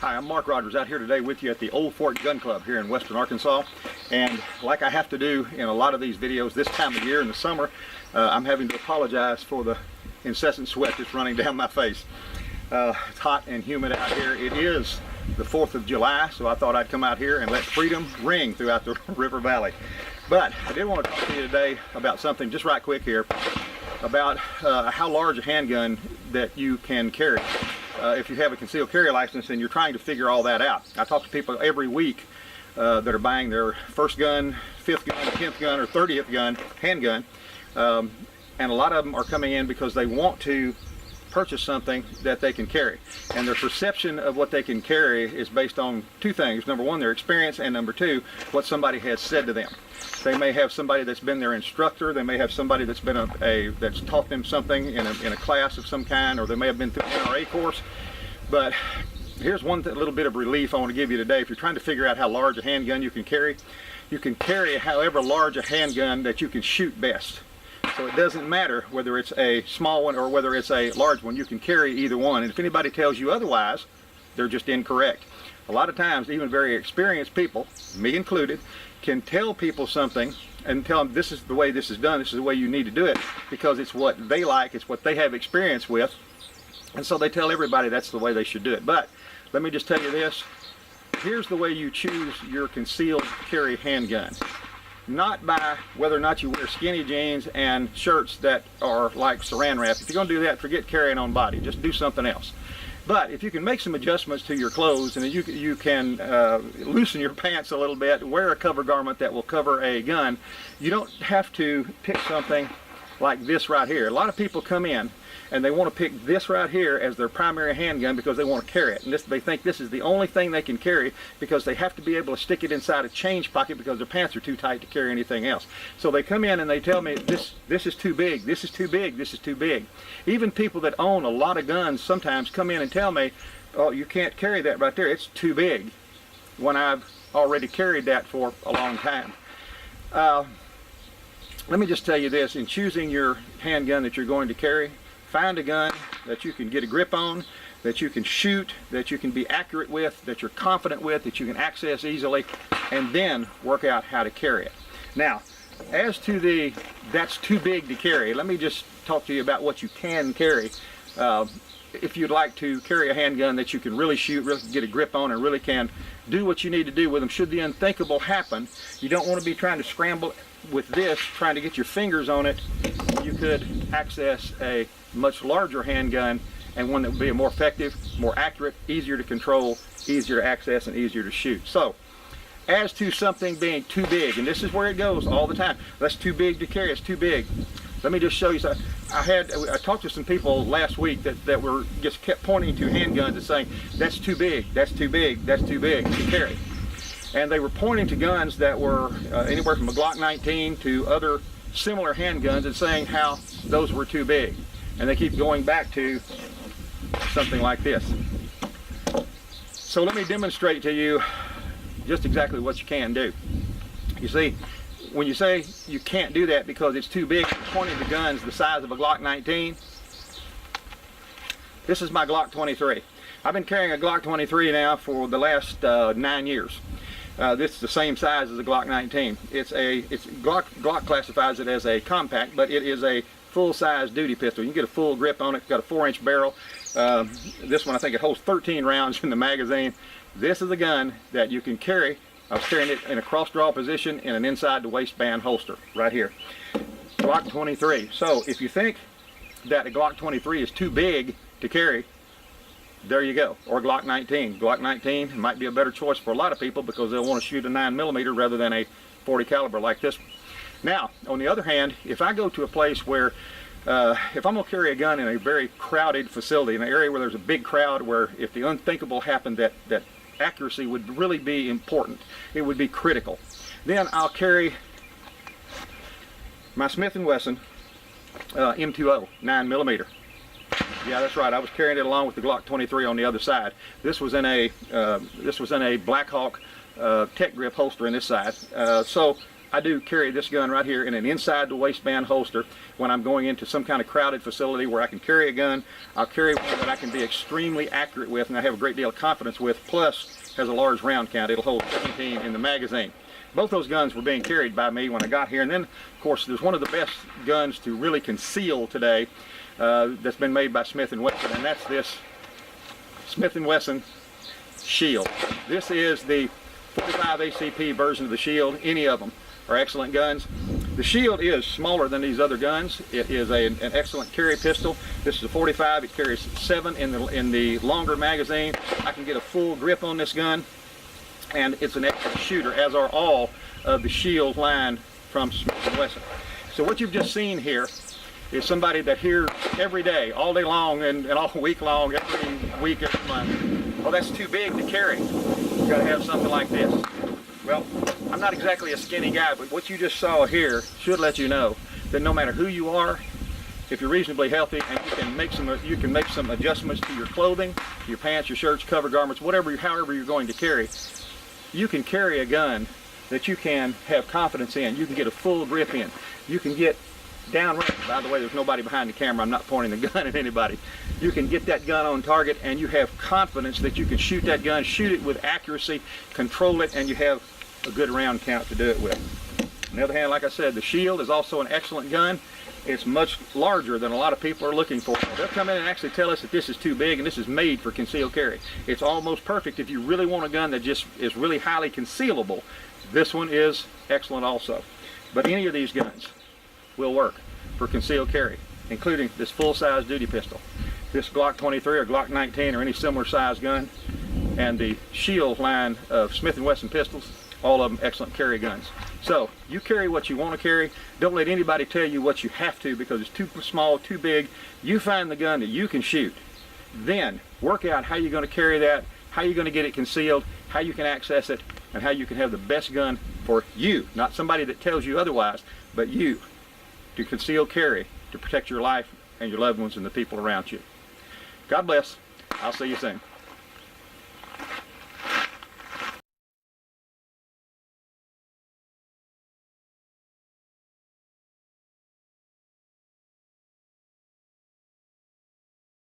Hi, I'm Mark Rogers out here today with you at the Old Fort Gun Club here in western Arkansas. And like I have to do in a lot of these videos this time of year in the summer, I'm having to apologize for the incessant sweat that's running down my face. It's hot and humid out here. It is the 4th of July, so I thought I'd come out here and let freedom ring throughout the river valley. But I did want to talk to you today about something just right quick here, about how large a handgun that you can carry. If you have a concealed carry license and you're trying to figure all that out. I talk to people every week that are buying their first gun, 5th gun, 10th gun, or 30th gun, handgun, and a lot of them are coming in because they want to purchase something that they can carry. And their perception of what they can carry is based on two things. Number one, their experience, and number two, what somebody has said to them. They may have somebody that's been their instructor, they may have somebody that's been that's taught them something in a class of some kind, or they may have been through an NRA course. But here's one little bit of relief I want to give you today. If you're trying to figure out how large a handgun you can carry however large a handgun that you can shoot best. So it doesn't matter whether it's a small one or whether it's a large one. You can carry either one, and if anybody tells you otherwise, they're just incorrect. A lot of times, even very experienced people, me included, can tell people something and tell them this is the way this is done, this is the way you need to do it, because it's what they like, it's what they have experience with, and so they tell everybody that's the way they should do it. But let me just tell you this, here's the way you choose your concealed carry handgun. Not by whether or not you wear skinny jeans and shirts that are like saran wrap. If you're going to do that, forget carrying on body, just do something else. But if you can make some adjustments to your clothes, and you can loosen your pants a little bit, wear a cover garment that will cover a gun, you don't have to pick something like this right here. A lot of people come in and they want to pick this right here as their primary handgun because they want to carry it. And they think this is the only thing they can carry because they have to be able to stick it inside a change pocket because their pants are too tight to carry anything else. So they come in and they tell me, this is too big, this is too big, this is too big. Even people that own a lot of guns sometimes come in and tell me, oh, you can't carry that right there, it's too big, when I've already carried that for a long time. Let me just tell you this, in choosing your handgun that you're going to carry, find a gun that you can get a grip on, that you can shoot, that you can be accurate with, that you're confident with, that you can access easily, and then work out how to carry it. Now, as to that's too big to carry, let me just talk to you about what you can carry. If you'd like to carry a handgun that you can really shoot, really get a grip on, and really can do what you need to do with them should the unthinkable happen, you don't want to be trying to scramble with this, trying to get your fingers on it. You could access a much larger handgun, and one that would be more effective, more accurate, easier to control, easier to access, and easier to shoot. So, as to something being too big, and this is where it goes all the time, that's too big to carry, it's too big. Let me just show you something. I talked to some people last week that were just kept pointing to handguns and saying, that's too big, that's too big, that's too big to carry. And they were pointing to guns that were anywhere from a Glock 19 to other similar handguns and saying how those were too big. And they keep going back to something like this. So let me demonstrate to you just exactly what you can do. You see, when you say you can't do that because it's too big, you're pointing to guns the size of a Glock 19. This is my Glock 23. I've been carrying a Glock 23 now for the last 9 years. This is the same size as a Glock 19. Glock classifies it as a compact, but it is a full-size duty pistol. You can get a full grip on it. It's got a 4-inch barrel. This one, I think it holds 13 rounds in the magazine. This is a gun that you can carry. I was carrying it in a cross-draw position in an inside the waistband holster right here. Glock 23. So if you think that a Glock 23 is too big to carry, there you go. Or Glock 19. Glock 19 might be a better choice for a lot of people because they'll want to shoot a 9mm rather than a 40 caliber like this one. Now, on the other hand, if I go to a place where, if I'm going to carry a gun in a very crowded facility, in an area where there's a big crowd, where if the unthinkable happened, that accuracy would really be important, it would be critical, then I'll carry my Smith & Wesson M20 9mm. Yeah, that's right. I was carrying it along with the Glock 23 on the other side. This was in a Black Hawk tech grip holster in this side. So I do carry this gun right here in an inside the waistband holster when I'm going into some kind of crowded facility where I can carry a gun. I'll carry one that I can be extremely accurate with and I have a great deal of confidence with, plus has a large round count. It'll hold 17 in the magazine. Both those guns were being carried by me when I got here. And then, of course, there's one of the best guns to really conceal today that's been made by Smith & Wesson, and that's this Smith & Wesson Shield. This is the 45 ACP version of the Shield. Any of them are excellent guns. The Shield is smaller than these other guns. It is an excellent carry pistol. This is a 45. It carries 7 in the longer magazine. I can get a full grip on this gun, and it's an excellent shooter, as are all of the Shield line from Smith & Wesson. So what you've just seen here is somebody that here every day, all day long, and all week long, every week, every month. Well, that's too big to carry. You've got to have something like this. Well, I'm not exactly a skinny guy, but what you just saw here should let you know that no matter who you are, if you're reasonably healthy and you can make some adjustments to your clothing, your pants, your shirts, cover garments, however you're going to carry, you can carry a gun that you can have confidence in. You can get a full grip in. You can get downrange. By the way, there's nobody behind the camera. I'm not pointing the gun at anybody. You can get that gun on target and you have confidence that you can shoot that gun, shoot it with accuracy, control it, and you have a good round count to do it with. On the other hand, like I said, the Shield is also an excellent gun. It's much larger than a lot of people are looking for. They'll come in and actually tell us that this is too big and this is made for concealed carry. It's almost perfect if you really want a gun that just is really highly concealable. This one is excellent also. But any of these guns will work for concealed carry, including this full-size duty pistol, this Glock 23 or Glock 19 or any similar size gun, and the Shield line of Smith & Wesson pistols. All of them excellent carry guns. So you carry what you want to carry. Don't let anybody tell you what you have to because it's too small, too big. You find the gun that you can shoot. Then work out how you're going to carry that, how you're going to get it concealed, how you can access it, and how you can have the best gun for you. Not somebody that tells you otherwise, but you, to conceal carry, to protect your life and your loved ones and the people around you. God bless. I'll see you soon.